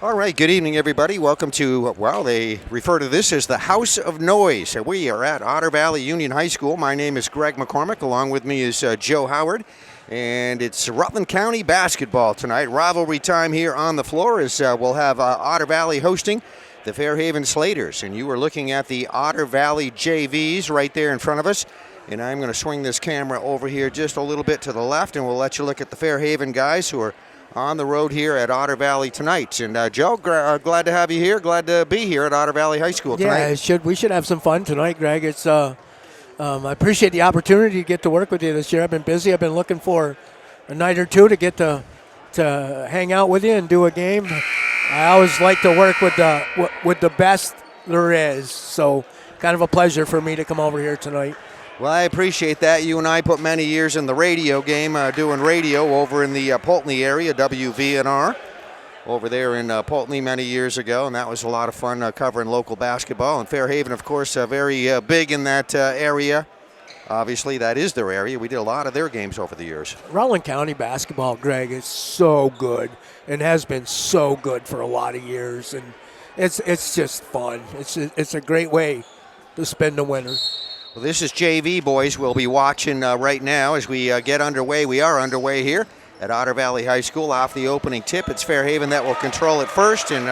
All right, good evening, everybody. Welcome to, well, they refer to this as the House of Noise. We are at Otter Valley Union High School. My name is Greg McCormick. Along with me is Joe Howard. And it's Rutland County basketball tonight. Rivalry time here on the floor as we'll have Otter Valley hosting the Fairhaven Slaters. And you are looking at the Otter Valley JVs right there in front of us. And I'm going to swing this camera over here just a little bit to the left, and we'll let you look at the Fairhaven guys who are on the road here at Otter Valley tonight. And Joe, glad to have you here. Glad to be here at Otter Valley High School tonight. Yeah, we should have some fun tonight, Greg. It's I appreciate the opportunity to get to work with you this year. I've been busy. I've been looking for a night or two to get to hang out with you and do a game. I always like to work with the best there is. So kind of a pleasure for me to come over here tonight. Well, I appreciate that. You and I put many years in the radio game, doing radio over in the Poultney area, WVNR, over there in Poultney many years ago, and that was a lot of fun covering local basketball. And Fairhaven, of course, very big in that area. Obviously, that is their area. We did a lot of their games over the years. Rutland County basketball, Greg, is so good and has been so good for a lot of years, and it's just fun. It's a great way to spend the winter. Well, this is JV, boys. We'll be watching right now as we get underway. We are underway here at Otter Valley High School off the opening tip. It's Fairhaven that will control it first, and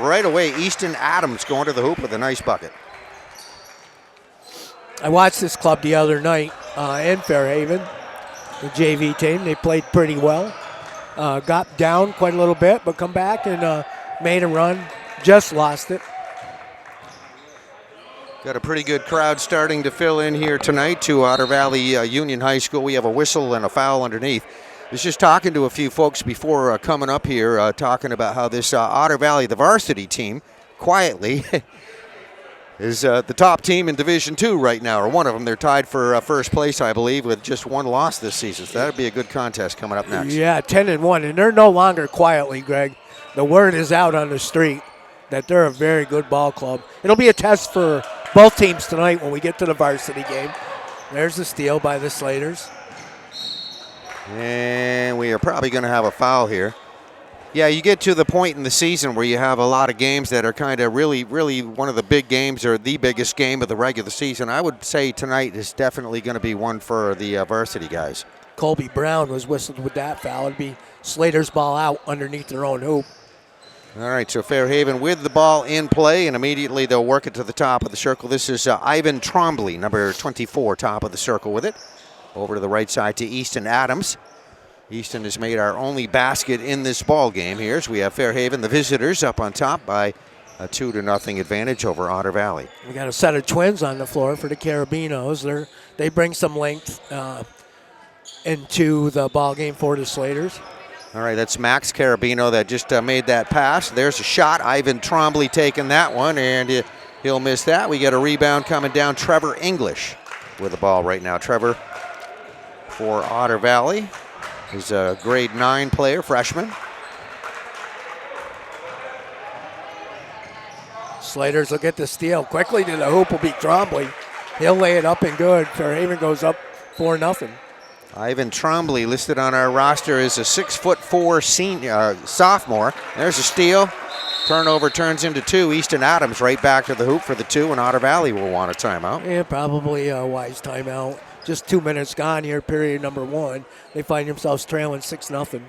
right away, Easton Adams going to the hoop with a nice bucket. I watched this club the other night in Fairhaven, the JV team. They played pretty well. Got down quite a little bit, but come back and made a run. Just lost it. Got a pretty good crowd starting to fill in here tonight to Otter Valley Union High School. We have a whistle and a foul underneath. I was just talking to a few folks before coming up here, talking about how this Otter Valley, the varsity team, quietly is the top team in Division II right now, or one of them. They're tied for first place, I believe, with just one loss this season. So that'll be a good contest coming up next. Yeah, 10-1, and they're no longer quietly, Greg. The word is out on the street that they're a very good ball club. It'll be a test for both teams tonight when we get to the varsity game. There's the steal by the Slaters. And we are probably going to have a foul here. Yeah, you get to the point in the season where you have a lot of games that are kind of really one of the big games or the biggest game of the regular season. I would say tonight is definitely going to be one for the varsity guys. Colby Brown was whistled with that foul. It'd be Slater's ball out underneath their own hoop. All right, so Fairhaven with the ball in play, and immediately they'll work it to the top of the circle. This is Ivan Trombley, number 24, top of the circle with it. Over to the right side to Easton Adams. Easton has made our only basket in this ball game here, as we have Fairhaven, the visitors, up on top by a 2-0 advantage over Otter Valley. We got a set of twins on the floor for the Carabinos. They bring some length into the ball game for the Slaters. All right, that's Max Carabino that just made that pass. There's a shot. Ivan Trombley taking that one, and he'll miss that. We get a rebound coming down. Trevor English with the ball right now. Trevor for Otter Valley is a grade 9 player, freshman. Slaters will get the steal. Quickly to the hoop will be Trombley. He'll lay it up and good. Fairhaven goes up 4-0. Ivan Trombley listed on our roster as a 6'4" senior, sophomore. There's a steal. Turnover turns into 2. Easton Adams right back to the hoop for the 2, and Otter Valley will want a timeout. Yeah, probably a wise timeout. Just 2 minutes gone here, period number 1. They find themselves trailing 6-0.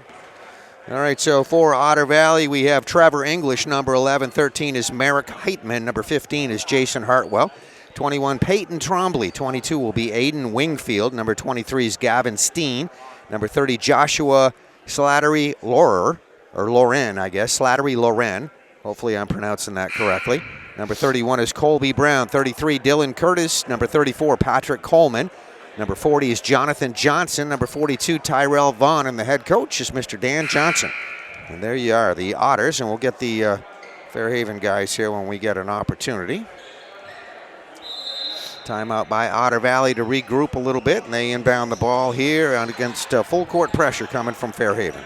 All right, so for Otter Valley, we have Trevor English, number 11. 13 is Merrick Heitman. Number 15 is Jason Hartwell. 21, Peyton Trombley. 22 will be Aiden Wingfield. Number 23 is Gavin Steen. Number 30, Joshua Slattery Loren, I guess. Slattery Loren. Hopefully I'm pronouncing that correctly. Number 31 is Colby Brown. 33, Dylan Curtis. Number 34, Patrick Coleman. Number 40 is Jonathan Johnson. Number 42, Tyrell Vaughn. And the head coach is Mr. Dan Johnson. And there you are, the Otters. And we'll get the Fairhaven guys here when we get an opportunity. Timeout by Otter Valley to regroup a little bit, and they inbound the ball here against full court pressure coming from Fairhaven.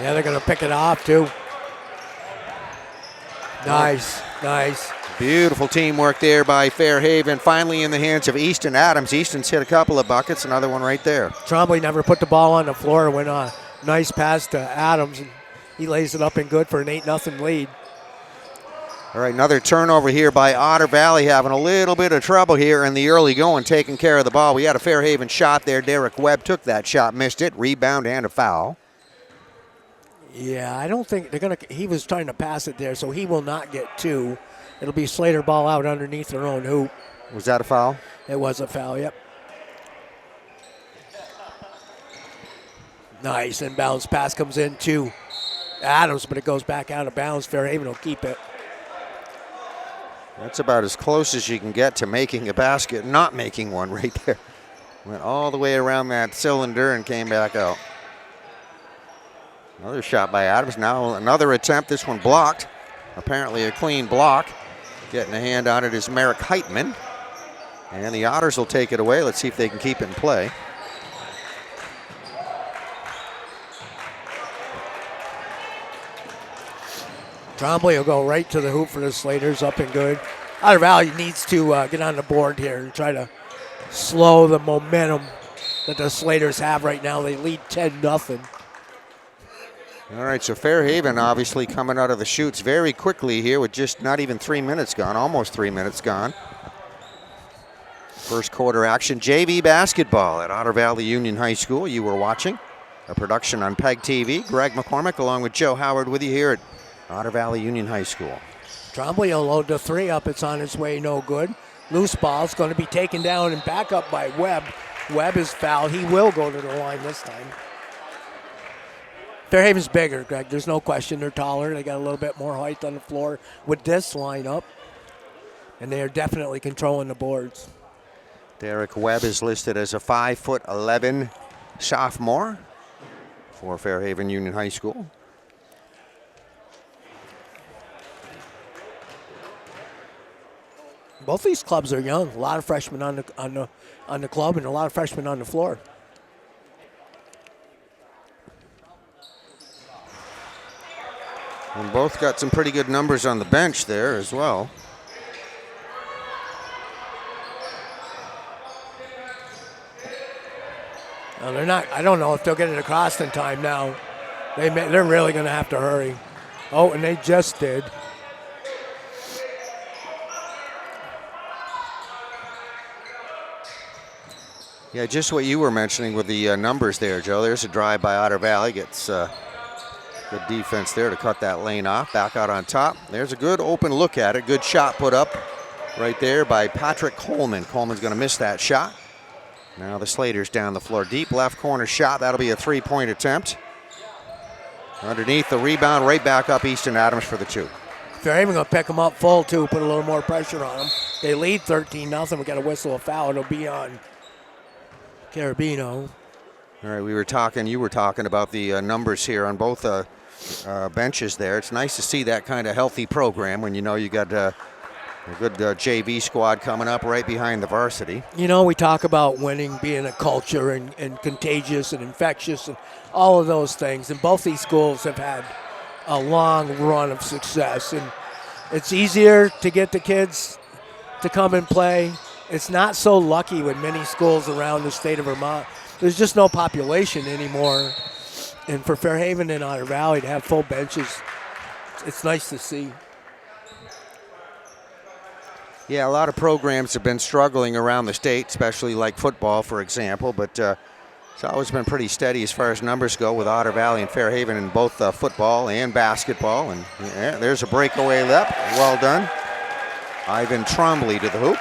Yeah, they're going to pick it off, too. Nice. Beautiful teamwork there by Fairhaven. Finally in the hands of Easton Adams. Easton's hit a couple of buckets, another one right there. Trombley never put the ball on the floor. Went on a nice pass to Adams, and he lays it up and good for an 8-0 lead. All right, another turnover here by Otter Valley, having a little bit of trouble here in the early going, taking care of the ball. We had a Fairhaven shot there. Derek Webb took that shot, missed it. Rebound and a foul. Yeah, I don't think they're going to – he was trying to pass it there, so he will not get two. It'll be Slater ball out underneath their own hoop. Was that a foul? It was a foul, yep. Nice, inbounds pass comes in to Adams, but it goes back out of bounds. Fairhaven will keep it. That's about as close as you can get to making a basket, not making one right there. Went all the way around that cylinder and came back out. Another shot by Adams. Now another attempt. This one blocked. Apparently a clean block. Getting a hand on it is Merrick Heitman. And the Otters will take it away. Let's see if they can keep it in play. Trombley will go right to the hoop for the Slaters, up and good. Otter Valley needs to get on the board here and try to slow the momentum that the Slaters have right now. They lead 10-0. All right, so Fairhaven obviously coming out of the chutes very quickly here with just not even 3 minutes gone, almost 3 minutes gone. First quarter action, JV basketball at Otter Valley Union High School. You were watching a production on PEGTV. Greg McCormick along with Joe Howard with you here at Otter Valley Union High School. Trombley will load the three up. It's on its way, no good. Loose ball is going to be taken down and back up by Webb. Webb is fouled. He will go to the line this time. Fairhaven's bigger, Greg. There's no question. They're taller. They got a little bit more height on the floor with this lineup. And they are definitely controlling the boards. Derek Webb is listed as a 5'11" sophomore for Fairhaven Union High School. Both these clubs are young. A lot of freshmen on the club and a lot of freshmen on the floor. And both got some pretty good numbers on the bench there as well. They're not. I don't know if they'll get it across in time now. They're really going to have to hurry. Oh, and they just did. Yeah, just what you were mentioning with the numbers there, Joe. There's a drive by Otter Valley. Gets good defense there to cut that lane off. Back out on top. There's a good open look at it. Good shot put up right there by Patrick Coleman. Coleman's going to miss that shot. Now the Slaters down the floor. Deep left corner shot. That'll be a three-point attempt. Underneath the rebound, right back up Easton Adams for the two. Fairhaven going to pick them up full, too, put a little more pressure on them. They lead 13-0. We got to whistle a foul. It'll be on Carabino. All right, you were talking about the numbers here on both benches there. It's nice to see that kind of healthy program when you know you got a good JV squad coming up right behind the varsity. You know, we talk about winning being a culture and contagious and infectious and all of those things. And both these schools have had a long run of success. And it's easier to get the kids to come and play. It's not so lucky with many schools around the state of Vermont. There's just no population anymore. And for Fairhaven and Otter Valley to have full benches, it's nice to see. Yeah, a lot of programs have been struggling around the state, especially like football, for example. But it's always been pretty steady as far as numbers go with Otter Valley and Fairhaven in both football and basketball. And yeah, there's a breakaway left. Well done. Ivan Trombley to the hoop.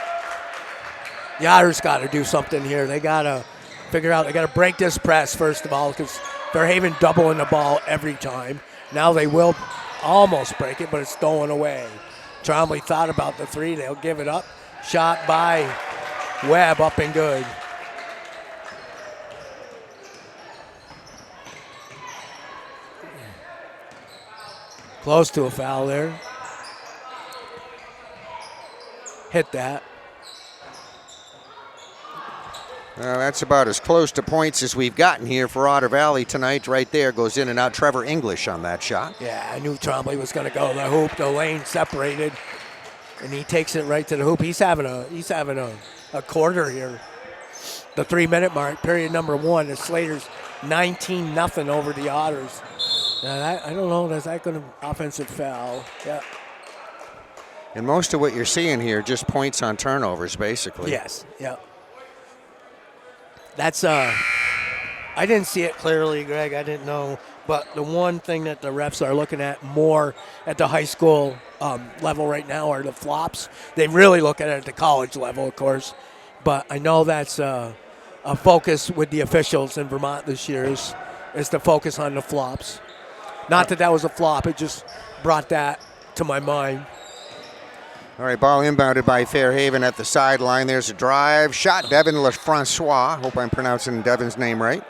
The Otters got to do something here. They got to figure out, they got to break this press, first of all, because Fairhaven doubling the ball every time. Now they will almost break it, but it's stolen away. Trombley thought about the three. They'll give it up. Shot by Webb, up and good. Close to a foul there. Hit that. That's about as close to points as we've gotten here for Otter Valley tonight. Right there, goes in and out. Trevor English on that shot. Yeah, I knew Trombley was going to go to the hoop. The lane separated, and he takes it right to the hoop. He's having a quarter here. The 3-minute mark, period number one. The Slaters 19-0 over the Otters. I don't know. Is that going to offensive foul? Yeah. And most of what you're seeing here, just points on turnovers, basically. Yes. Yeah. That's I didn't see it clearly, Greg. I didn't know. But the one thing that the refs are looking at more at the high school level right now are the flops. They really look at it at the college level, of course. But I know that's a focus with the officials in Vermont this year is to focus on the flops. Not that was a flop. It just brought that to my mind. All right, ball inbounded by Fairhaven at the sideline. There's a drive. Shot, Devin Lefrancois. Hope I'm pronouncing Devin's name right.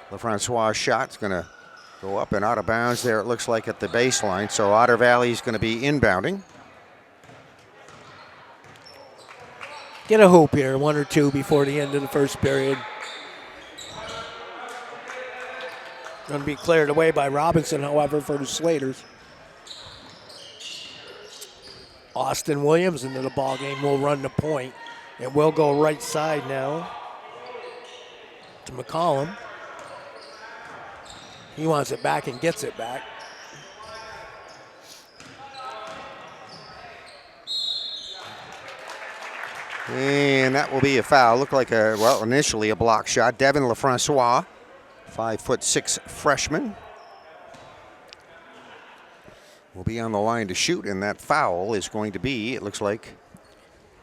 Lefrancois' shot's going to go up and out of bounds there, it looks like, at the baseline. So Otter Valley is going to be inbounding. Get a hoop here, 1 or 2 before the end of the first period. Going to be cleared away by Robinson, however, for the Slaters. Austin Williams into the ball game will run the point. It will go right side now to McCollum. He wants it back and gets it back. And that will be a foul. Looked like initially a block shot. Devin Lefrancois, 5'6" freshman, will be on the line to shoot, and that foul is going to be, it looks like,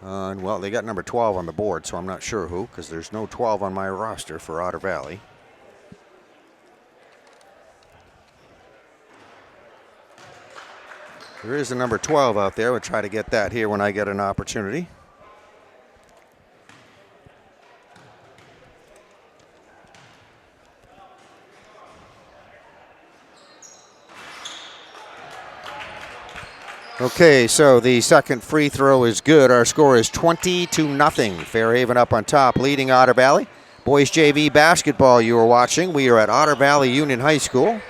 they got number 12 on the board, so I'm not sure who, because there's no 12 on my roster for Otter Valley. There is a number 12 out there. We'll try to get that here when I get an opportunity. Okay, so the second free throw is good. Our score is 20-0. Fairhaven up on top, leading Otter Valley. Boys JV basketball you are watching. We are at Otter Valley Union High School.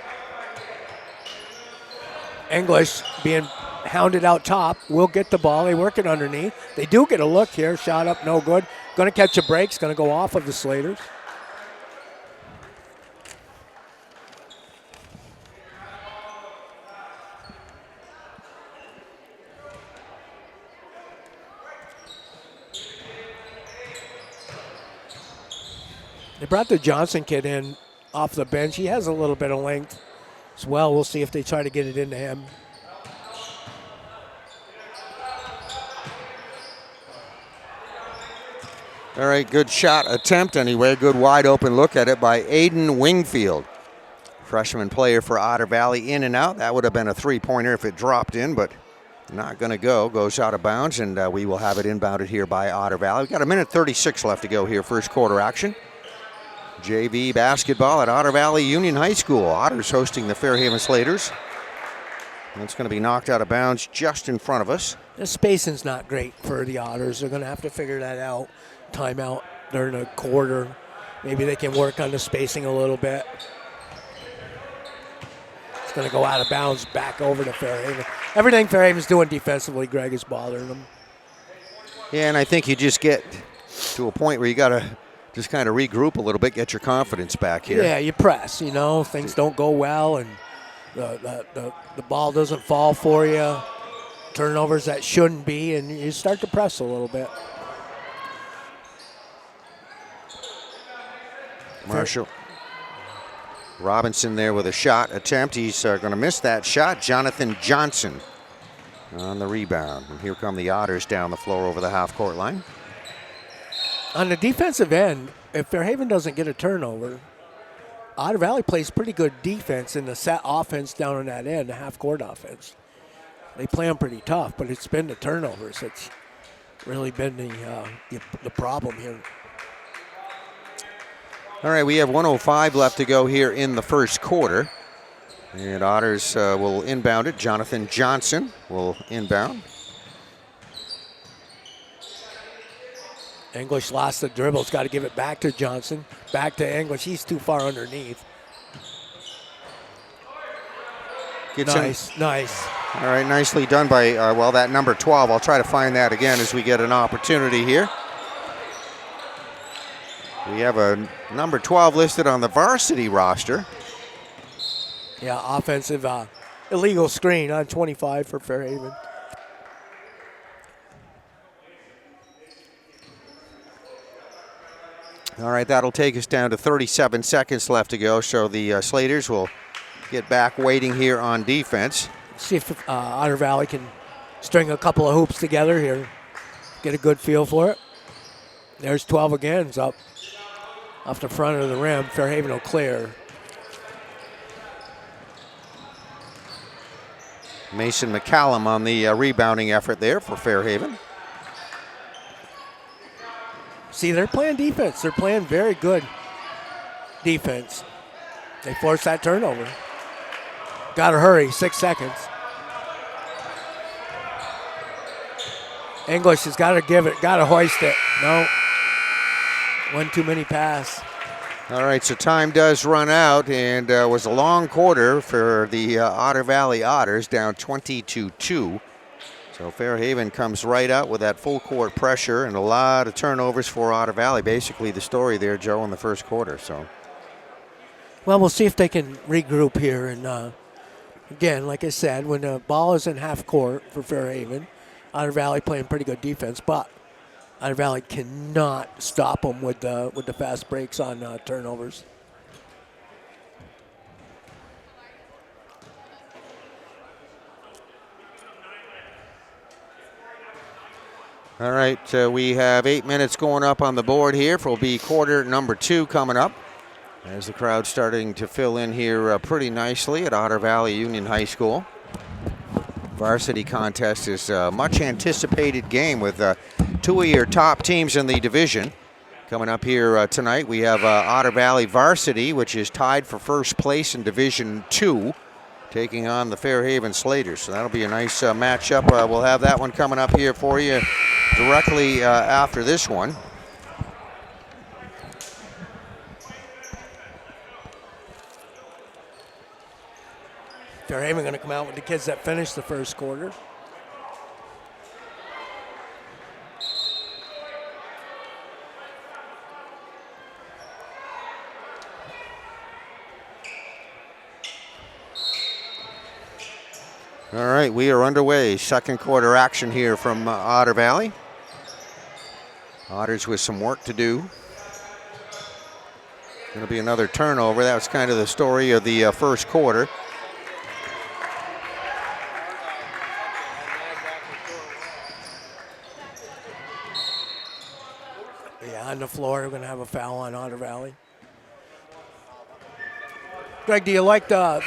English being hounded out top will get the ball. They work it underneath. They do get a look here. Shot up, no good. Going to catch a break. It's going to go off of the Slaters. They brought the Johnson kid in off the bench. He has a little bit of length as well. We'll see if they try to get it into him. All right, good shot attempt anyway. Good wide open look at it by Aiden Wingfield. Freshman player for Otter Valley, in and out. That would have been a three-pointer if it dropped in, but not going to go. Goes out of bounds, and we will have it inbounded here by Otter Valley. We've got 1:36 left to go here, first quarter action. JV basketball at Otter Valley Union High School. Otters hosting the Fairhaven Slaters. And it's going to be knocked out of bounds just in front of us. The spacing's not great for the Otters. They're going to have to figure that out. Timeout during a quarter. Maybe they can work on the spacing a little bit. It's going to go out of bounds back over to Fairhaven. Everything Fairhaven's doing defensively, Greg, is bothering them. Yeah, and I think you just get to a point where you got to just kind of regroup a little bit, get your confidence back here. Yeah, you press, things don't go well, and the ball doesn't fall for you. Turnovers that shouldn't be, and you start to press a little bit. Marshall Robinson there with a shot attempt. He's going to miss that shot. Jonathan Johnson on the rebound. And here come the Otters down the floor over the half-court line. On the defensive end, if Fairhaven doesn't get a turnover, Otter Valley plays pretty good defense in the set offense down on that end, the half-court offense. They play them pretty tough, but it's been the turnovers that's really been the problem here. All right, we have 1:05 left to go here in the first quarter. And Otters will inbound it. Jonathan Johnson will inbound. English lost the dribble. It's got to give it back to Johnson. Back to English. He's too far underneath. Nice. All right, nicely done by, that number 12. I'll try to find that again as we get an opportunity here. We have a number 12 listed on the varsity roster. Yeah, offensive illegal screen on 25 for Fairhaven. All right, that'll take us down to 37 seconds left to go, so the Slaters will get back waiting here on defense. See if Otter Valley can string a couple of hoops together here. Get a good feel for it. There's 12 again. It's up off the front of the rim. Fairhaven will clear. Mason McCallum on the rebounding effort there for Fairhaven. See, they're playing defense. They're playing very good defense. They forced that turnover. Got to hurry, 6 seconds. English has got to give it, got to hoist it. No. One too many pass. All right, so time does run out, and was a long quarter for the Otter Valley Otters, down 20-2. So Fairhaven comes right out with that full court pressure and a lot of turnovers for Otter Valley. Basically the story there, Joe, in the first quarter. So, well, we'll see if they can regroup here. And again, like I said, when the ball is in half court for Fairhaven, Otter Valley playing pretty good defense, but Otter Valley cannot stop them with the fast breaks on turnovers. all right, we have 8 minutes going up on the board here. Will be quarter number 2 coming up, as the crowd's starting to fill in here pretty nicely at Otter Valley Union High School. Varsity contest is a much anticipated game with 2 of your top teams in the division. Coming up here tonight, we have Otter Valley Varsity, which is tied for first place in Division 2, taking on the Fairhaven Slaters. So that'll be a nice matchup. We'll have that one coming up here for you directly after this one. Fairhaven going to come out with the kids that finished the first quarter. All right, we are underway. Second quarter action here from Otter Valley. Otters with some work to do. Going to be another turnover. That was kind of the story of the first quarter. Yeah, on the floor, we're going to have a foul on Otter Valley. Greg, do you like the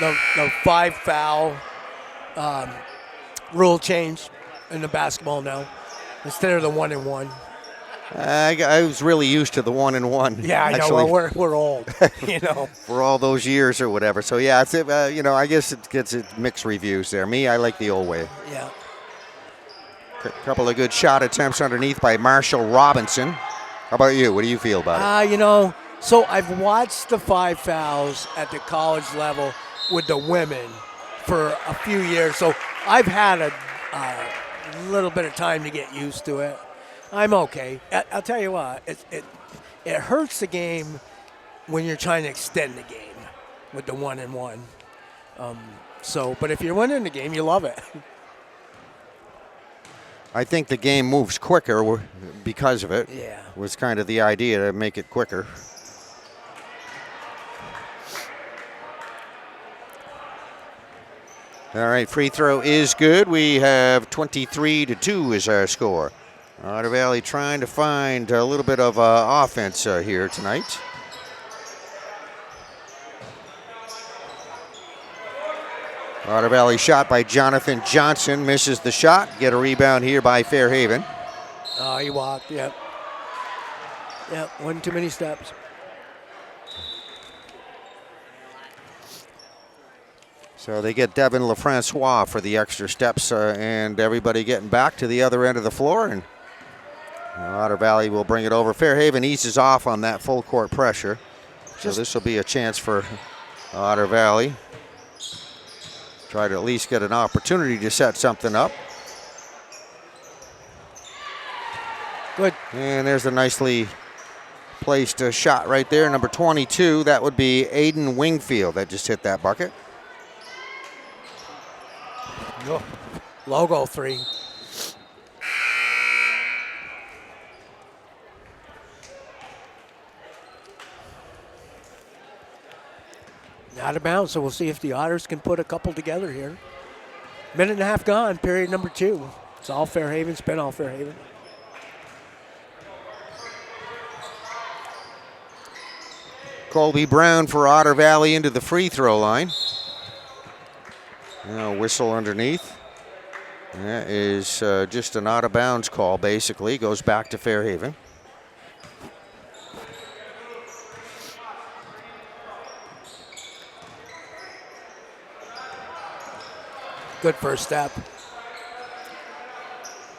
5-foul rule change in the basketball now instead of the 1-and-1? I was really used to the 1-and-1. Yeah, I know. Actually, Well, we're old, you know. for all those years or whatever. So yeah, it's I guess it gets mixed reviews there. Me, I like the old way. Yeah. A couple of good shot attempts underneath by Marshall Robinson. How about you? What do you feel about it? So I've watched the 5 fouls at the college level with the women for a few years, so I've had a little bit of time to get used to it. I'm okay. I'll tell you what, it hurts the game when you're trying to extend the game with the 1-and-1. But if you're winning the game, you love it. I think the game moves quicker because of it. Yeah. Was kind of the idea, to make it quicker. All right, free throw is good. We have 23-2 is our score. Otter Valley trying to find a little bit of offense here tonight. Otter Valley shot by Jonathan Johnson, misses the shot. Get a rebound here by Fairhaven. Oh, he walked, yep. Yep, one too many steps. So they get Devin LaFrancois for the extra steps, and everybody getting back to the other end of the floor. And Otter Valley will bring it over. Fairhaven eases off on that full court pressure. So this will be a chance for Otter Valley. Try to at least get an opportunity to set something up. Good. And there's a nicely placed shot right there, number 22. That would be Aiden Wingfield that just hit that bucket. Oh, logo 3. Out of bounds, so we'll see if the Otters can put a couple together here. Minute and a half gone, period number 2. It's all Fairhaven, it's been all Fairhaven. Colby Brown for Otter Valley into the free throw line. Now whistle underneath. That is just an out of bounds call, basically. Goes back to Fairhaven. Good first step.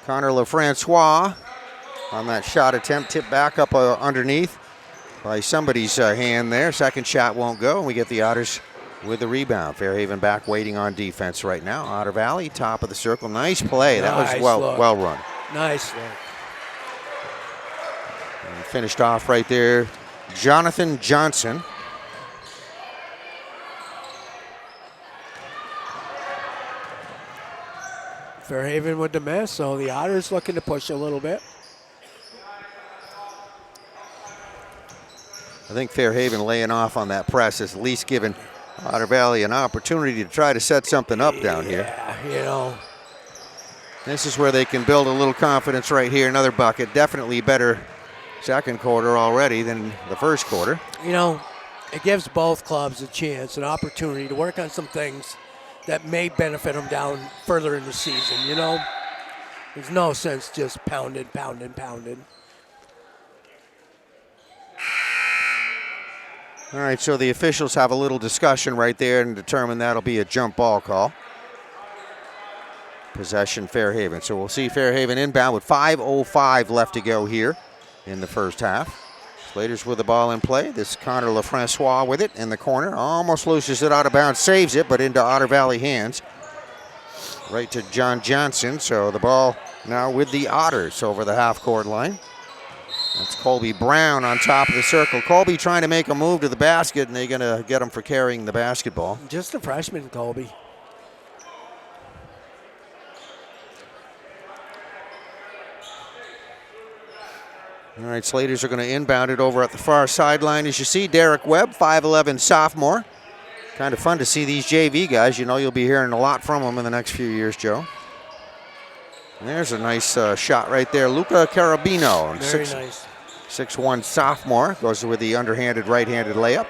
Connor LaFrancois on that shot attempt, tipped back up underneath by somebody's hand there. Second shot won't go, and we get the Otters with the rebound. Fairhaven back waiting on defense right now. Otter Valley, top of the circle. Nice play. That was well run. Nice look. And finished off right there, Jonathan Johnson. Fairhaven with the miss, so the Otters looking to push a little bit. I think Fairhaven laying off on that press has at least given Otter Valley an opportunity to try to set something up down here. Yeah, you know. This is where they can build a little confidence right here. Another bucket. Definitely better second quarter already than the first quarter. You know, it gives both clubs a chance, an opportunity to work on some things that may benefit them down further in the season, you know? There's no sense just pounding. All right, so the officials have a little discussion right there and determine that'll be a jump ball call. Possession Fairhaven. So we'll see Fairhaven inbound with 5:05 left to go here in the first half. Slaters with the ball in play. This is Connor LaFrancois with it in the corner. Almost loses it out of bounds, saves it, but into Otter Valley hands. Right to John Johnson. So the ball now with the Otters over the half-court line. That's Colby Brown on top of the circle. Colby trying to make a move to the basket, and they're going to get him for carrying the basketball. Just a freshman, Colby. All right, Slaters are going to inbound it over at the far sideline. As you see, Derek Webb, 5'11 sophomore. Kind of fun to see these JV guys. You know you'll be hearing a lot from them in the next few years, Joe. And there's a nice shot right there. Luca Carabino. Very nice. 6'1 sophomore. Goes with the underhanded right-handed layup.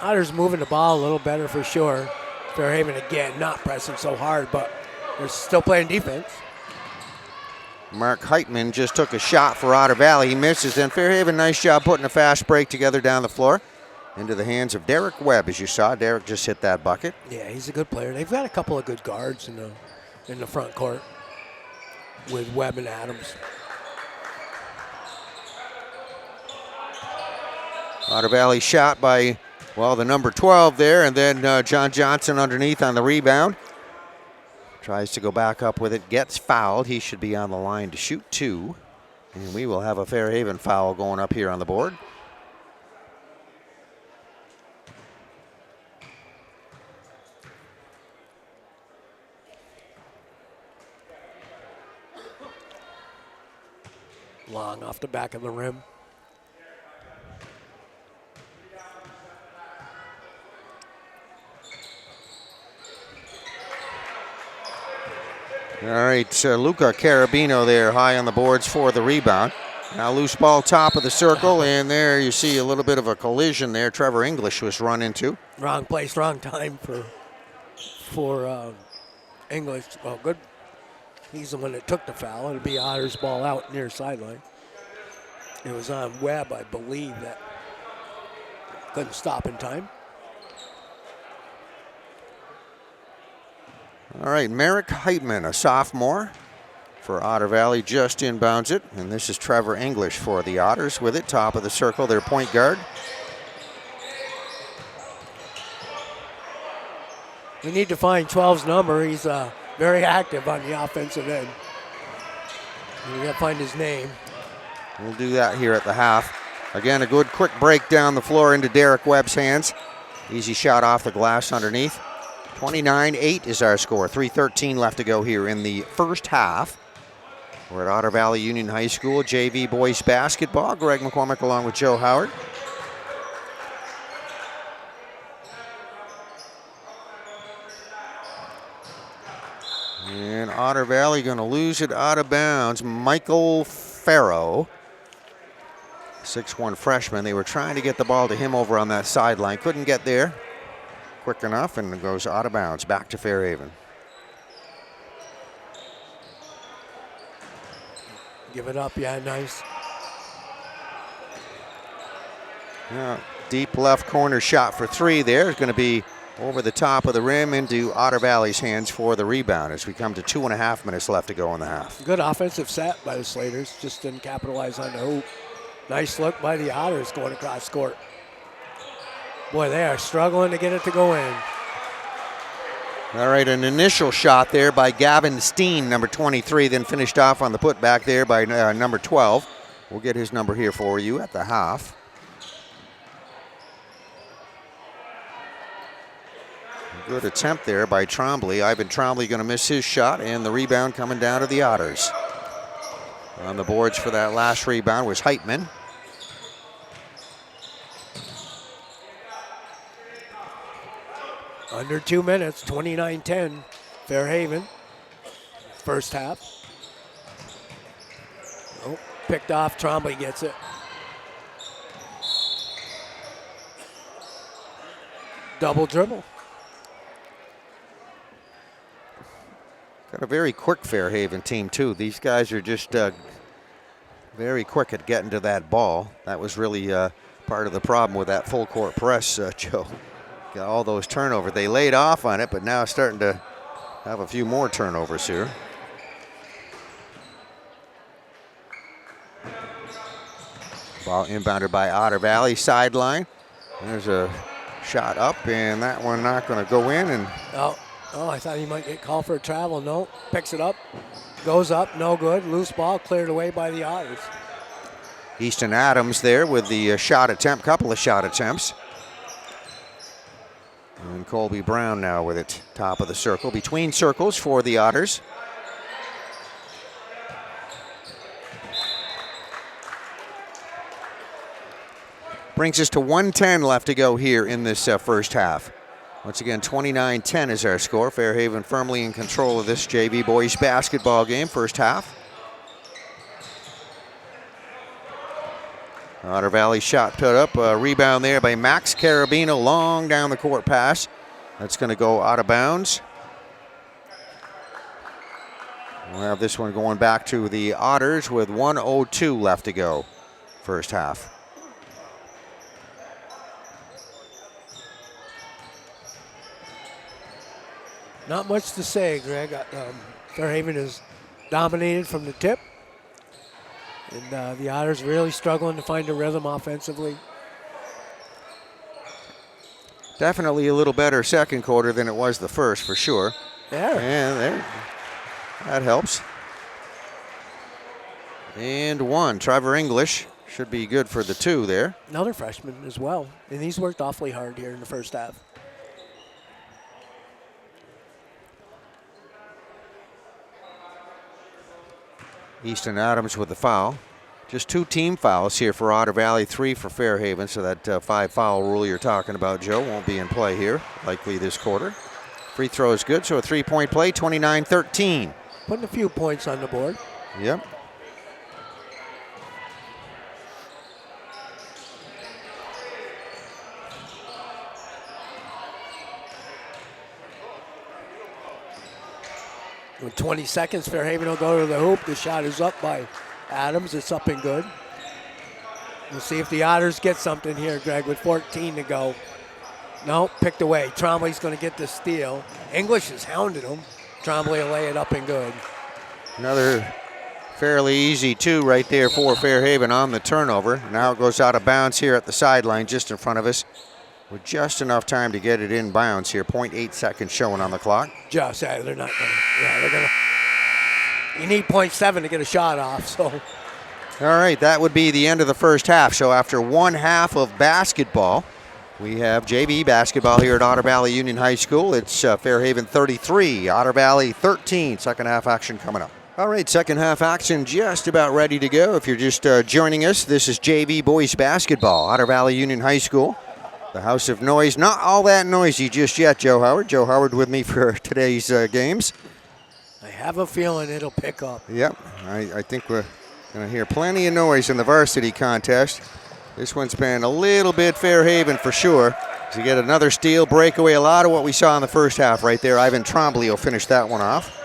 Otters moving the ball a little better for sure. Fairhaven again not pressing so hard, but they're still playing defense. Mark Heitman just took a shot for Otter Valley. He misses, and Fairhaven, nice job putting a fast break together down the floor. Into the hands of Derek Webb, as you saw. Derek just hit that bucket. Yeah, he's a good player. They've got a couple of good guards in the front court with Webb and Adams. Otter Valley shot by, well, the number 12 there, and then John Johnson underneath on the rebound. Tries to go back up with it, gets fouled. He should be on the line to shoot 2. And we will have a Fairhaven foul going up here on the board. Long off the back of the rim. All right, Luca Carabino there high on the boards for the rebound. Now loose ball top of the circle, and there you see a little bit of a collision there. Trevor English was run into. Wrong place, wrong time for English. Well, good. He's the one that took the foul. It'll be Otter's ball out near sideline. It was on Webb, I believe, that couldn't stop in time. All right, Merrick Heitman, a sophomore for Otter Valley, just inbounds it. And this is Trevor English for the Otters with it, top of the circle, their point guard. We need to find 12's number. He's very active on the offensive end. We got to find his name. We'll do that here at the half. Again, a good quick break down the floor into Derek Webb's hands. Easy shot off the glass underneath. 29-8 is our score. 3:13 left to go here in the first half. We're at Otter Valley Union High School, JV boys basketball. Greg McCormick along with Joe Howard. And Otter Valley going to lose it out of bounds. Michael Farrow, 6'1" freshman. They were trying to get the ball to him over on that sideline. Couldn't get there quick enough, and it goes out of bounds back to Fairhaven. Give it up, yeah, nice. Yeah, deep left corner shot for three there. It's going to be over the top of the rim into Otter Valley's hands for the rebound as we come to 2.5 minutes left to go in the half. Good offensive set by the Slaters, just didn't capitalize on the hoop. Nice look by the Otters going across court. Boy, they are struggling to get it to go in. All right, an initial shot there by Gavin Steen, number 23, then finished off on the putback there by number 12. We'll get his number here for you at the half. Good attempt there by Trombley. Ivan Trombley going to miss his shot, and the rebound coming down to the Otters. On the boards for that last rebound was Heitman. Under 2 minutes, 29-10, Fairhaven, first half. Oh, picked off, Trombley gets it. Double dribble. Got a very quick Fairhaven team, too. These guys are just very quick at getting to that ball. That was really part of the problem with that full court press, Joe. Got all those turnovers. They laid off on it, but now starting to have a few more turnovers here. Ball inbounded by Otter Valley, sideline. There's a shot up, and that one not going to go in. And Oh, I thought he might get called for a travel. No, picks it up, goes up, no good. Loose ball cleared away by the Otters. Easton Adams there with the shot attempt, couple of shot attempts. And Colby Brown now with it, top of the circle. Between circles for the Otters. Brings us to 1:10 left to go here in this first half. Once again, 29-10 is our score. Fairhaven firmly in control of this JV boys basketball game, first half. Otter Valley shot put up, a rebound there by Max Carabino, long down the court pass. That's going to go out of bounds. We'll have this one going back to the Otters with 1:02 left to go, first half. Not much to say, Greg. Fairhaven is dominated from the tip. And the Otters really struggling to find a rhythm offensively. Definitely a little better second quarter than it was the first, for sure. Yeah. And there, that helps. And one, Trevor English should be good for the two there. Another freshman as well. And he's worked awfully hard here in the first half. Easton Adams with the foul. Just 2 team fouls here for Otter Valley, 3 for Fairhaven. So that 5-foul rule you're talking about, Joe, won't be in play here, likely this quarter. Free throw is good, so a 3-point play, 29-13. Putting a few points on the board. Yep. With 20 seconds, Fairhaven will go to the hoop. The shot is up by Adams. It's up and good. We'll see if the Otters get something here, Greg, with 14 to go. No, picked away. Trombley's going to get the steal. English has hounded him. Trombley will lay it up and good. Another fairly easy 2 right there for Fairhaven on the turnover. Now it goes out of bounds here at the sideline just in front of us. with just enough time to get it in bounds here. 0.8 seconds showing on the clock. Just, they're not going to, they're going to, you need 0.7 to get a shot off, so. All right, that would be the end of the first half. So after one half of basketball, we have JV basketball here at Otter Valley Union High School. It's Fairhaven 33, Otter Valley 13. Second half action coming up. All right, second half action just about ready to go. If you're just joining us, this is JV boys basketball, Otter Valley Union High School. The House of Noise, not all that noisy just yet, Joe Howard. Joe Howard with me for today's games. I have a feeling it'll pick up. Yep, I think we're going to hear plenty of noise in the varsity contest. This one's been a little bit Fairhaven for sure. So you get another steal, breakaway, a lot of what we saw in the first half right there. Ivan Trombley will finish that one off.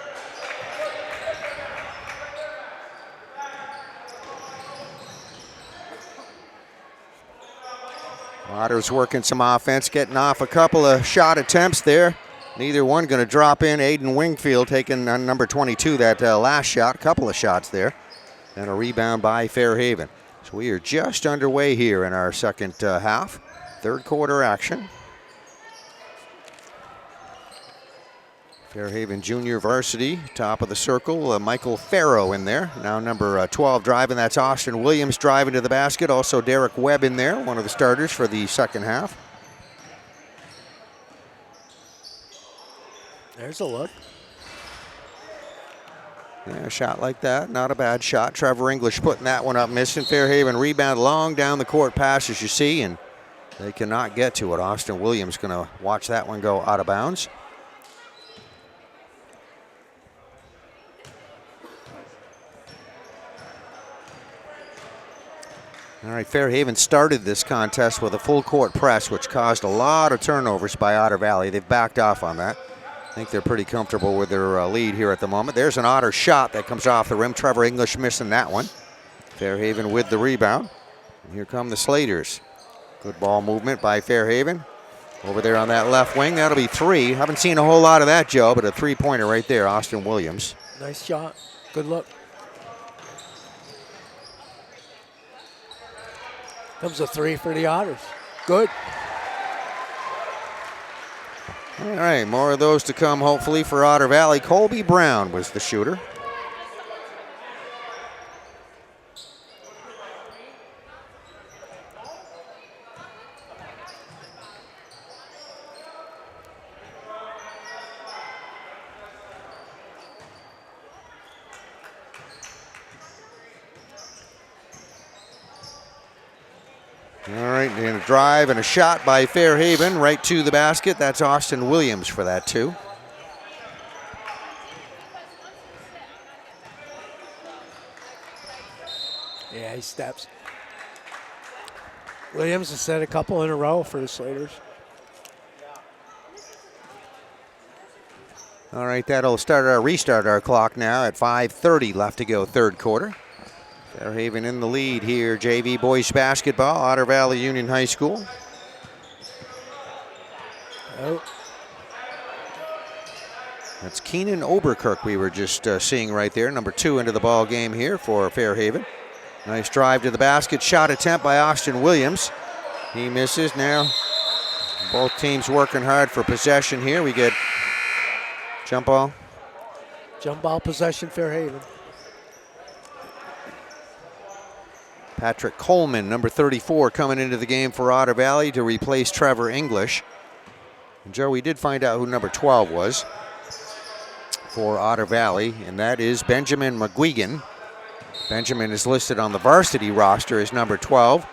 Otter's working some offense, getting off a couple of shot attempts there. Neither one going to drop in. Aiden Wingfield taking on number 22 that last shot, couple of shots there. And a rebound by Fairhaven. So we are just underway here in our second half, third quarter action. Fairhaven Junior Varsity, top of the circle, Michael Farrow in there. Now number 12 driving, that's Austin Williams driving to the basket. Also Derek Webb in there, one of the starters for the second half. There's a look. Yeah, a shot like that, not a bad shot. Trevor English putting that one up, missing. Fairhaven rebound long down the court pass, as you see, and they cannot get to it. Austin Williams going to watch that one go out of bounds. All right, Fairhaven started this contest with a full court press, which caused a lot of turnovers by Otter Valley. They've backed off on that. I think they're pretty comfortable with their lead here at the moment. There's an Otter shot that comes off the rim. Trevor English missing that one. Fairhaven with the rebound. And here come the Slaters. Good ball movement by Fairhaven. Over there on that left wing, that'll be three. Haven't seen a whole lot of that, Joe, but a three-pointer right there, Austin Williams. Nice shot. Good look. Comes a three for the Otters. Good. All right, more of those to come, hopefully, for Otter Valley. Colby Brown was the shooter. All right, and a drive and a shot by Fairhaven right to the basket. That's Austin Williams for that too. Yeah, he steps. Williams has set a couple in a row for the Slaters. All right, that'll restart our clock now at 5:30 left to go, third quarter. Fairhaven in the lead here, JV boys basketball, Otter Valley Union High School. Oh. That's Keenan Oberkirk we were just seeing right there, number 2 into the ball game here for Fairhaven. Nice drive to the basket, shot attempt by Austin Williams. He misses now. Both teams working hard for possession here. We get jump ball. Jump ball possession, Fairhaven. Patrick Coleman, number 34, coming into the game for Otter Valley to replace Trevor English. And Joe, we did find out who number 12 was for Otter Valley, and that is Benjamin McGuigan. Benjamin is listed on the varsity roster as number 12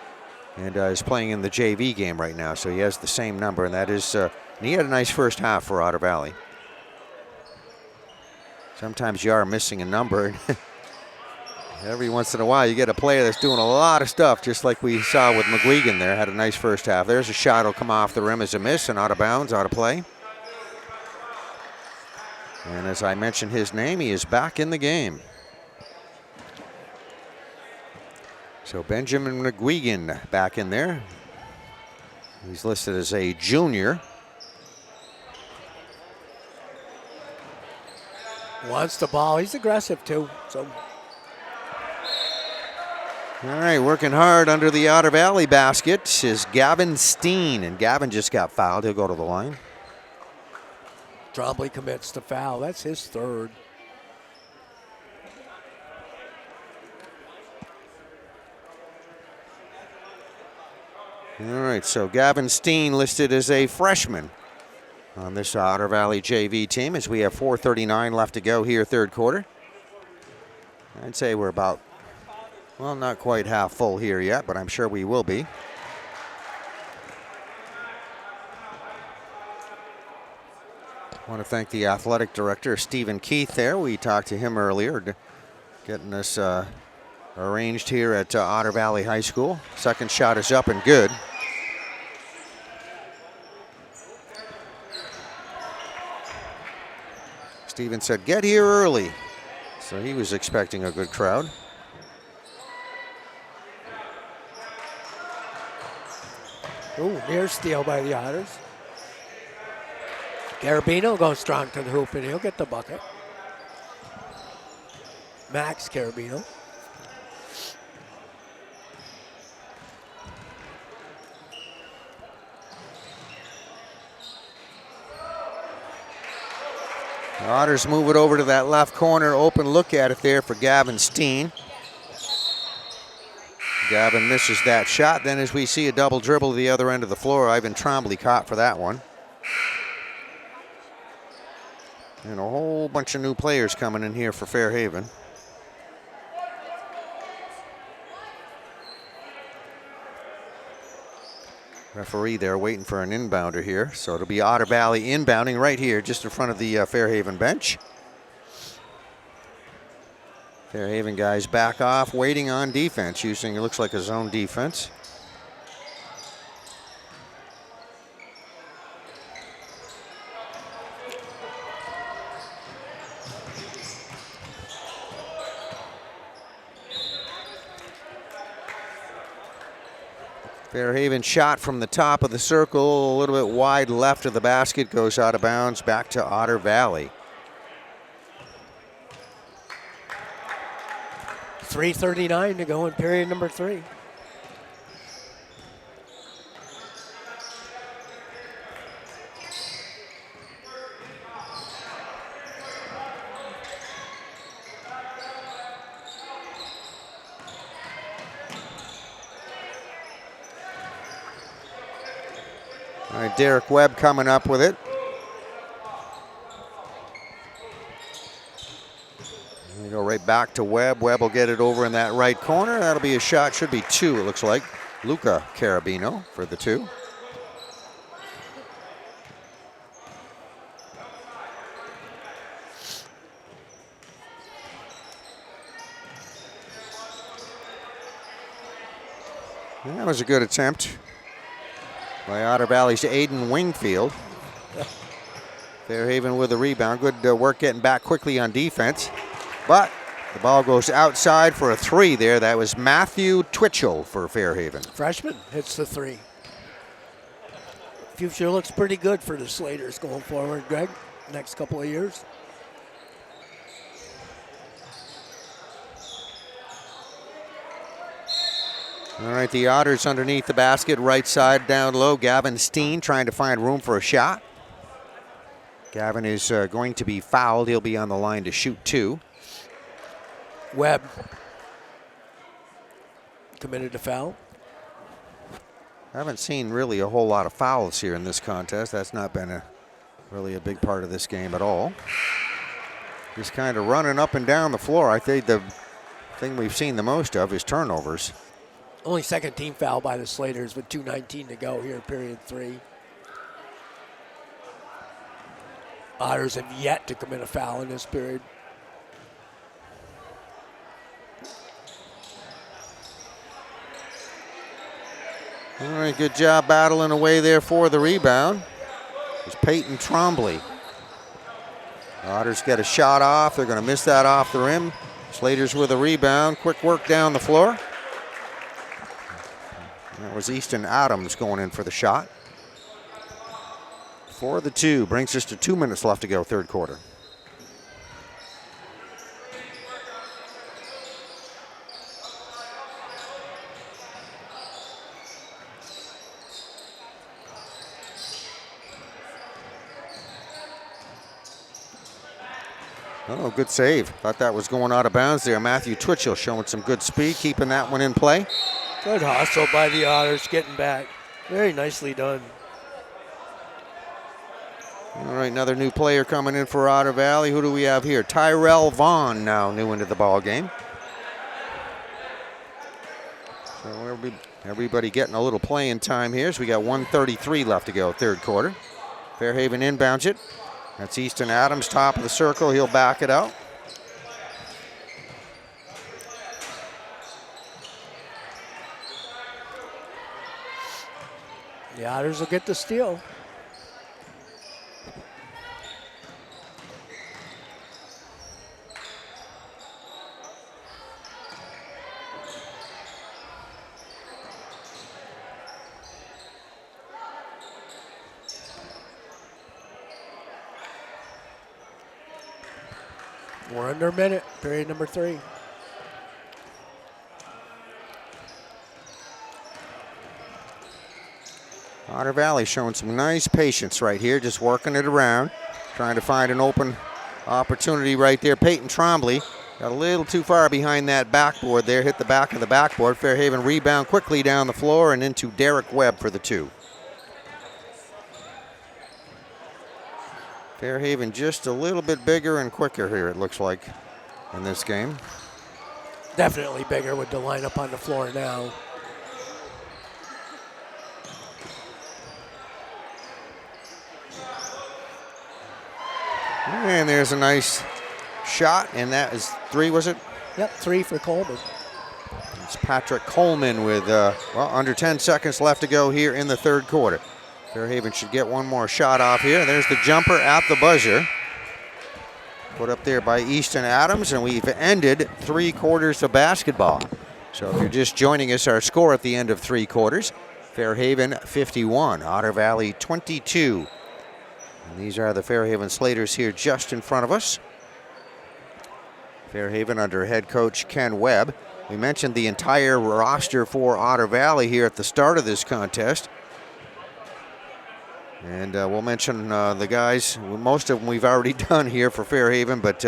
and is playing in the JV game right now, so he has the same number, and that is, and he had a nice first half for Otter Valley. Sometimes you are missing a number. Every once in a while, you get a player that's doing a lot of stuff, just like we saw with McGuigan there. Had a nice first half. There's a shot. Will come off the rim as a miss and out of bounds, out of play. And as I mentioned his name, he is back in the game. So Benjamin McGuigan back in there. He's listed as a junior. Wants the ball. He's aggressive too. So All right, working hard under the Otter Valley basket is Gavin Steen, and Gavin just got fouled. He'll go to the line. Trombley commits the foul. That's his third. All right, so Gavin Steen listed as a freshman on this Otter Valley JV team as we have 4:39 left to go here, third quarter. I'd say we're about, well, not quite half full here yet, but I'm sure we will be. I want to thank the athletic director, Stephen Keith, there. We talked to him earlier, getting us arranged here at Otter Valley High School. Second shot is up and good. Stephen said, get here early. So he was expecting a good crowd. Ooh, near steal by the Otters. Carabino goes strong to the hoop, and he'll get the bucket. Max Carabino. The Otters move it over to that left corner. Open look at it there for Gavin Steen. Gavin misses that shot. Then as we see a double dribble to the other end of the floor, Ivan Trombley caught for that one. And a whole bunch of new players coming in here for Fairhaven. Referee there waiting for an inbounder here. So it'll be Otter Valley inbounding right here just in front of the Fairhaven bench. Fairhaven guys back off, waiting on defense, using it looks like a zone defense. Fairhaven shot from the top of the circle, a little bit wide left of the basket, goes out of bounds, back to Otter Valley. 3:39 to go in period number 3. All right, Derek Webb coming up with it. We go right back to Webb. Webb will get it over in that right corner. That'll be a shot. Should be two, it looks like. Luca Carabino for the two. That was a good attempt by Otter Valley's Aiden Wingfield. Fairhaven with a rebound. Good work getting back quickly on defense. But the ball goes outside for a three there. That was Matthew Twitchell for Fairhaven. Freshman hits the three. Future looks pretty good for the Slaters going forward, Greg, next couple of years. All right, the Otters underneath the basket, right side down low. Gavin Steen trying to find room for a shot. Gavin is going to be fouled. He'll be on the line to shoot two. Webb committed a foul. I haven't seen really a whole lot of fouls here in this contest. That's not been really a big part of this game at all. Just kind of running up and down the floor. I think the thing we've seen the most of is turnovers. Only second team foul by the Slaters with 2:19 to go here, period 3. Otters have yet to commit a foul in this period. All right, good job battling away there for the rebound. It's Peyton Trombley. Otters get a shot off. They're going to miss that off the rim. Slaters with a rebound. Quick work down the floor. That was Easton Adams going in for the shot. For the two. Brings us to 2 minutes left to go, third quarter. Oh, good save. Thought that was going out of bounds there. Matthew Twitchell showing some good speed, keeping that one in play. Good hustle by the Otters, getting back. Very nicely done. All right, another new player coming in for Otter Valley. Who do we have here? Tyrell Vaughn now new into the ball game. So everybody getting a little playing time here. So we got 1:33 left to go, third quarter. Fairhaven inbounds it. That's Easton Adams, top of the circle. He'll back it out. The Otters will get the steal. We're under a minute, period number 3. Otter Valley showing some nice patience right here, just working it around, trying to find an open opportunity right there. Peyton Trombley got a little too far behind that backboard there, hit the back of the backboard. Fairhaven rebound quickly down the floor and into Derek Webb for the 2. Fairhaven just a little bit bigger and quicker here, it looks like, in this game. Definitely bigger with the lineup on the floor now. And there's a nice shot, and that is 3, was it? Yep, 3 for Coleman. It's Patrick Coleman with, under 10 seconds left to go here in the third quarter. Fairhaven should get one more shot off here. There's the jumper at the buzzer. Put up there by Easton Adams, and we've ended 3 quarters of basketball. So if you're just joining us, our score at the end of 3 quarters, Fairhaven 51, Otter Valley 22. And these are the Fairhaven Slaters here just in front of us. Fairhaven under head coach Ken Webb. We mentioned the entire roster for Otter Valley here at the start of this contest. And we'll mention the guys. Most of them we've already done here for Fairhaven, but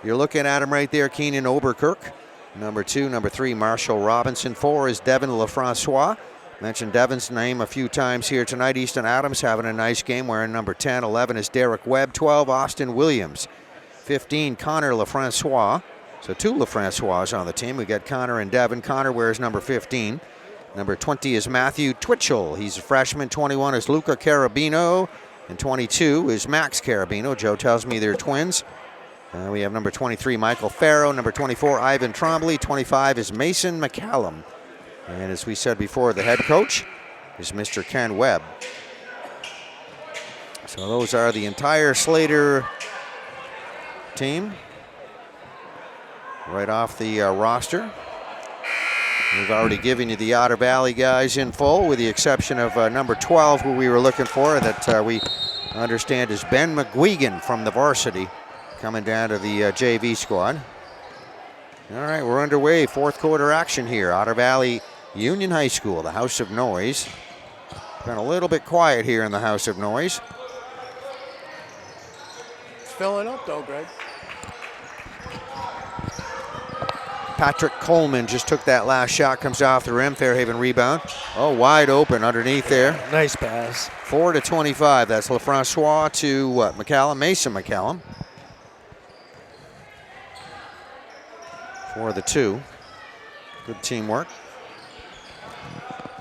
you're looking at them right there. Keenan Oberkirk, number 2. Number 3, Marshall Robinson. 4 is Devin Lefrancois. Mentioned Devin's name a few times here tonight. Easton Adams having a nice game wearing number 10. 11 is Derek Webb. 12, Austin Williams. 15, Connor Lefrancois. So 2 Lefrancois on the team. We got Connor and Devin. Connor wears number 15. Number 20 is Matthew Twitchell. He's a freshman. 21 is Luca Carabino. And 22 is Max Carabino. Joe tells me they're twins. We have number 23, Michael Farrow. Number 24, Ivan Trombley. 25 is Mason McCallum. And as we said before, the head coach is Mr. Ken Webb. So those are the entire Slater team right off the roster. We've already given you the Otter Valley guys in full, with the exception of number 12, who we were looking for, that we understand is Ben McGuigan from the varsity, coming down to the JV squad. All right, we're underway. 4th quarter action here. Otter Valley Union High School, the House of Noise. Been a little bit quiet here in the House of Noise. It's filling up though, Greg. Patrick Coleman just took that last shot, comes off the rim. Fairhaven rebound. Oh, wide open underneath there. Nice pass. 4-25. That's Lefrancois to McCallum, Mason McCallum. For the 2. Good teamwork.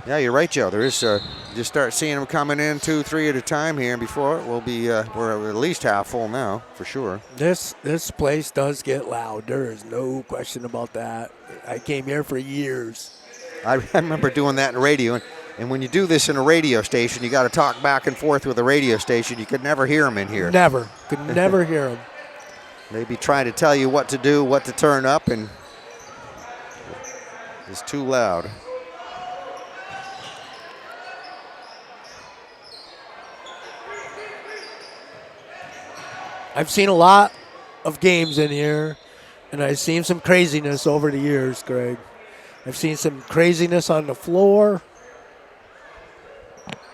Yeah, you're right, Joe. There is just start seeing them coming in 2, 3 at a time here. And before we'll be we're at least half full now for sure. This place does get loud. There is no question about that. I came here for years. I remember doing that in radio, and when you do this in a radio station, you got to talk back and forth with the radio station. You could never hear them in here. Never. Could never hear them. They'd be trying to tell you what to do, what to turn up, and it's too loud. I've seen a lot of games in here, and I've seen some craziness over the years, Greg. I've seen some craziness on the floor.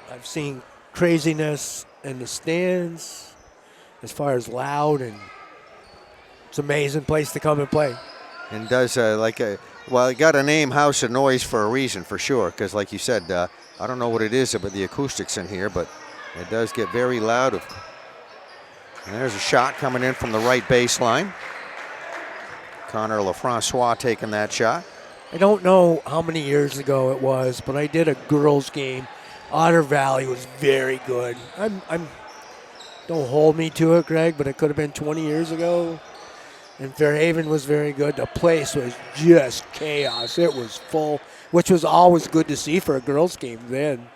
I've seen craziness in the stands as far as loud, and It's an amazing place to come and play. And does well, it got a name House of Noise for a reason, for sure, because like you said, I don't know what it is about the acoustics in here, but it does get very loud. And there's a shot coming in from the right baseline. Connor Lafrancois taking that shot. I don't know how many years ago it was, but I did a girls' game. Otter Valley was very good. Don't hold me to it, Greg, but it could have been 20 years ago. And Fairhaven was very good. The place was just chaos. It was full, which was always good to see for a girls' game then.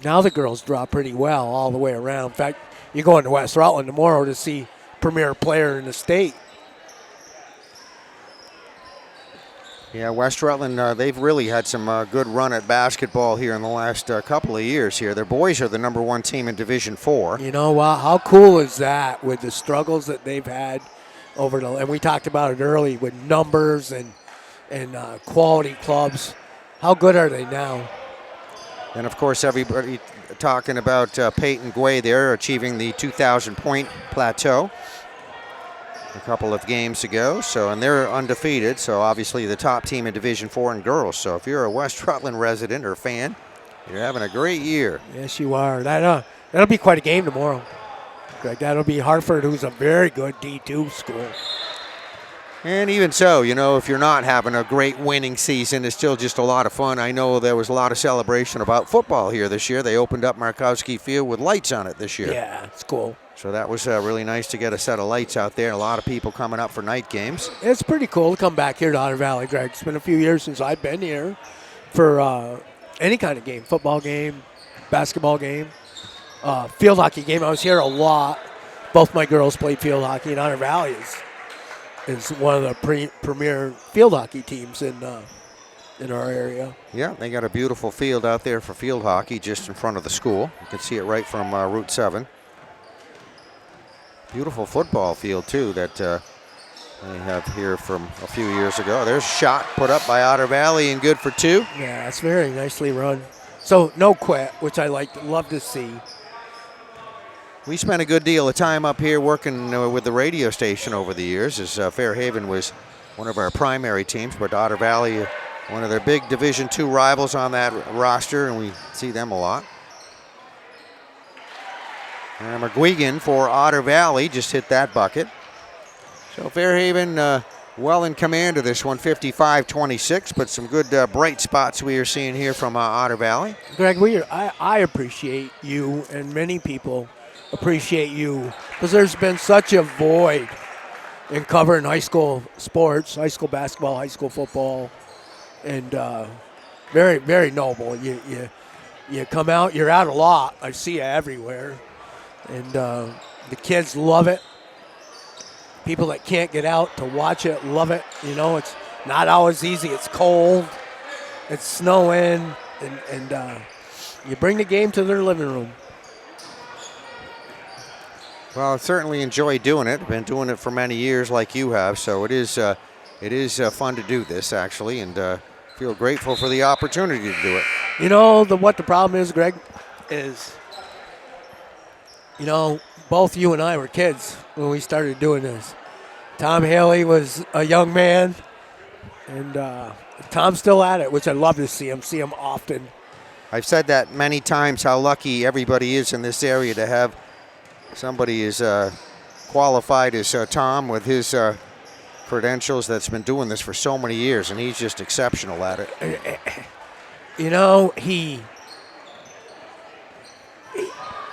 Now the girls draw pretty well all the way around. In fact, you go into West Rutland tomorrow to see premier player in the state. Yeah, West Rutland, they've really had some good run at basketball here in the last couple of years here. Their boys are the #1 team in Division 4. You know, wow, how cool is that with the struggles that they've had over the, and we talked about it early with numbers and quality clubs. How good are they now? And of course, everybody talking about Peyton Guay there achieving the 2,000-point plateau a couple of games ago. So, and they're undefeated. So obviously the top team in Division 4 in girls. So if you're a West Rutland resident or fan, you're having a great year. Yes, you are. That'll be quite a game tomorrow. Greg, that'll be Hartford, who's a very good D2 school. And even so, you know, if you're not having a great winning season, it's still just a lot of fun. I know there was a lot of celebration about football here this year. They opened up Markowski Field with lights on it this year. Yeah, it's cool. So that was really nice to get a set of lights out there. A lot of people coming up for night games. It's pretty cool to come back here to Otter Valley, Greg. It's been a few years since I've been here for any kind of game, football game, basketball game, field hockey game. I was here a lot. Both my girls played field hockey, and Otter Valley is one of the premier field hockey teams in our area. Yeah, they got a beautiful field out there for field hockey just in front of the school. You can see it right from Route 7. Beautiful football field, too, that they have here from a few years ago. There's a shot put up by Otter Valley and good for 2. Yeah, it's very nicely run. So no quit, which I love to see. We spent a good deal of time up here working with the radio station over the years, as Fairhaven was one of our primary teams, but Otter Valley, one of their big Division II rivals on that roster, and we see them a lot. And McGuigan for Otter Valley just hit that bucket. So Fairhaven well in command of this one, 55-26, but some good bright spots we are seeing here from Otter Valley. Greg, I appreciate you, and many people appreciate you, because there's been such a void in covering high school sports, high school basketball, high school football, and very, very noble. You come out, you're out a lot. I see you everywhere. And the kids love it. People that can't get out to watch it love it. You know, it's not always easy. It's cold. It's snowing. And you bring the game to their living room. Well, I certainly enjoy doing it. Been doing it for many years like you have. So it is fun to do this, actually, and feel grateful for the opportunity to do it. You know, what the problem is, Greg, is, you know, both you and I were kids when we started doing this. Tom Haley was a young man, and Tom's still at it, which I love to see him often. I've said that many times, how lucky everybody is in this area to have somebody as qualified as Tom with his credentials that's been doing this for so many years, and he's just exceptional at it. You know,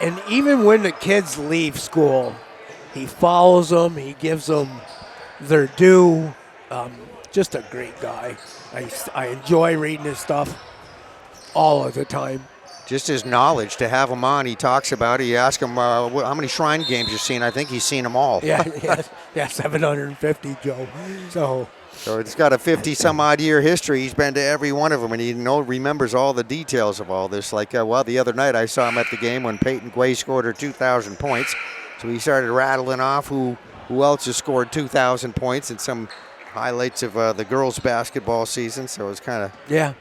and even when the kids leave school, he follows them. He gives them their due. Just a great guy. I enjoy reading his stuff all of the time. Just his knowledge, to have him on, he talks about it. You ask him how many Shrine games you've seen. I think he's seen them all. Yeah, 750, Joe. So it's got a 50-some-odd year history. He's been to every one of them, and he remembers all the details of all this. Like, the other night I saw him at the game when Peyton Guay scored her 2,000 points. So he started rattling off who else has scored 2,000 points and some highlights of the girls' basketball season. So it's kind of nice.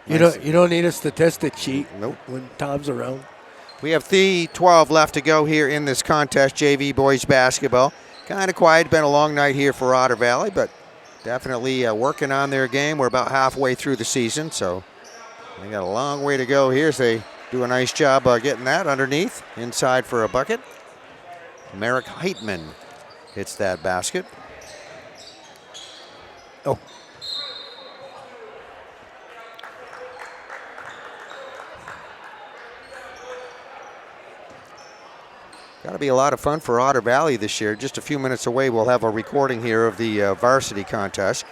You don't need a statistic sheet. Nope. When Tom's around. We have 3:12 left to go here in this contest, JV boys basketball. kind of quiet. Been a long night here for Otter Valley, but definitely working on their game. We're about halfway through the season, so they got a long way to go here. So they do a nice job getting that underneath, inside for a bucket. Merrick Heitman hits that basket. Oh. Got to be a lot of fun for Otter Valley this year. Just a few minutes away, we'll have a recording here of the varsity contest.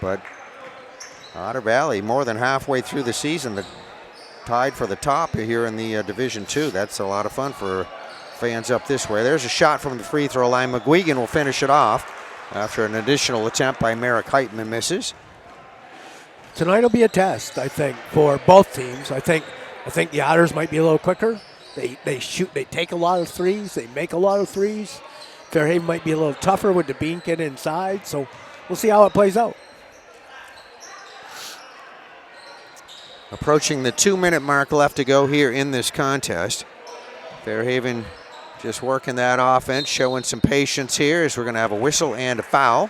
But Otter Valley, more than halfway through the season, tied for the top here in the Division II. That's a lot of fun for fans up this way. There's a shot from the free throw line. McGuigan will finish it off after an additional attempt by Merrick Heitman misses. Tonight will be a test, I think, for both teams. I think the Otters might be a little quicker. They shoot, they take a lot of threes, they make a lot of threes. Fairhaven might be a little tougher with the Beankin inside, so we'll see how it plays out. Approaching the 2-minute mark left to go here in this contest. Fairhaven just working that offense, showing some patience here as we're going to have a whistle and a foul.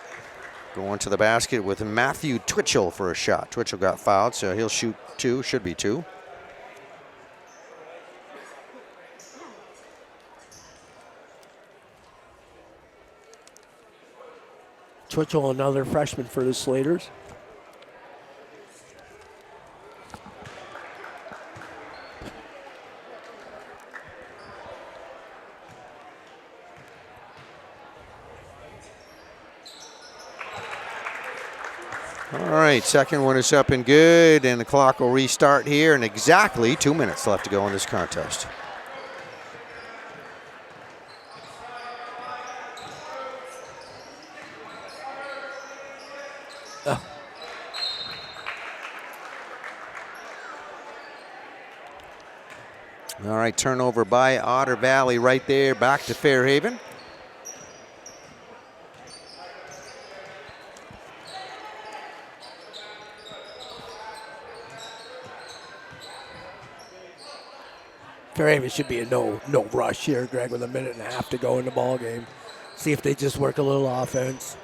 Going to the basket with Matthew Twitchell for a shot. Twitchell got fouled, so he'll shoot two, should be two. Twitchell, another freshman for the Slaters. All right, second one is up and good, and the clock will restart here, and exactly 2 minutes left to go in this contest. All right, turnover by Otter Valley right there, back to Fairhaven. Fairhaven should be a no rush here, Greg, with a minute and a half to go in the ball game. See if they just work a little offense.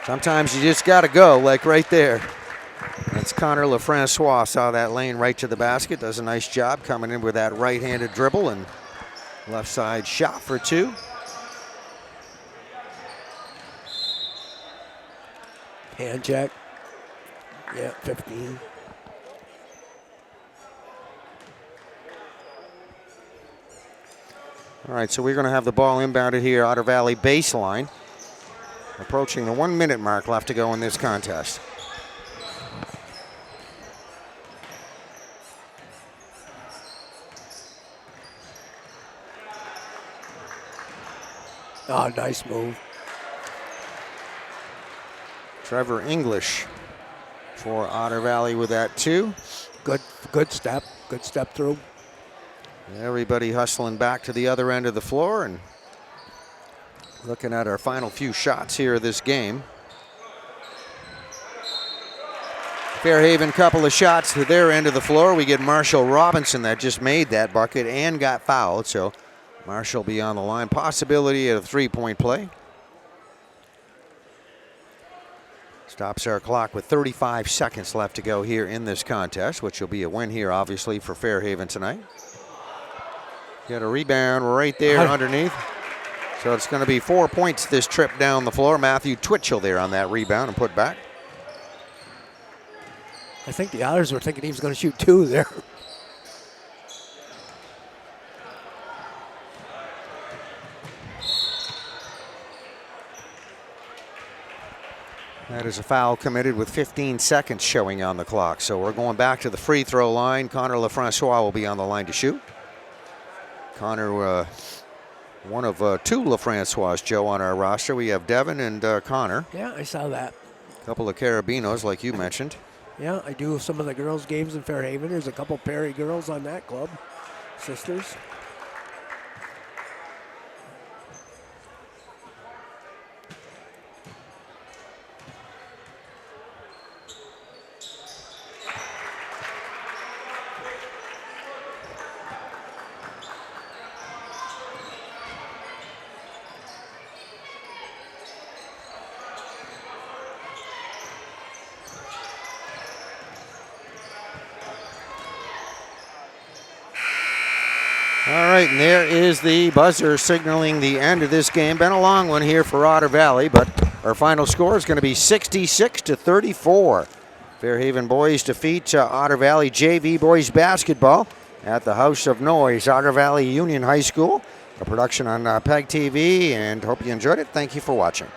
Sometimes you just got to go, like right there. That's Connor LaFrancois, saw that lane right to the basket, does a nice job coming in with that right-handed dribble and left side shot for two. Hand check. Yeah, 15. All right, so we're going to have the ball inbounded here, Otter Valley baseline. Approaching the 1 minute mark left to go in this contest. Oh, nice move. Trevor English for Otter Valley with that two. Good step through. Everybody hustling back to the other end of the floor and looking at our final few shots here of this game. Fairhaven, couple of shots to their end of the floor. We get Marshall Robinson that just made that bucket and got fouled, so Marshall be on the line. Possibility of a three-point play. Stops our clock with 35 seconds left to go here in this contest, which will be a win here, obviously, for Fairhaven tonight. Got a rebound right there underneath. So it's going to be 4 points this trip down the floor. Matthew Twitchell there on that rebound and put back. I think the Otters were thinking he was going to shoot two there. That is a foul committed with 15 seconds showing on the clock. So we're going back to the free throw line. Connor LaFrancois will be on the line to shoot. Connor, one of two LaFrancois, Joe, on our roster. We have Devin and Connor. Yeah, I saw that. A couple of Carabinos, like you mentioned. Yeah, I do some of the girls' games in Fairhaven. There's a couple Perry girls on that club, sisters. All right, and there is the buzzer signaling the end of this game. Been a long one here for Otter Valley, but our final score is going to be 66-34. Fairhaven boys defeat Otter Valley JV boys basketball at the House of Noise, Otter Valley Union High School. A production on PEGTV, and hope you enjoyed it. Thank you for watching.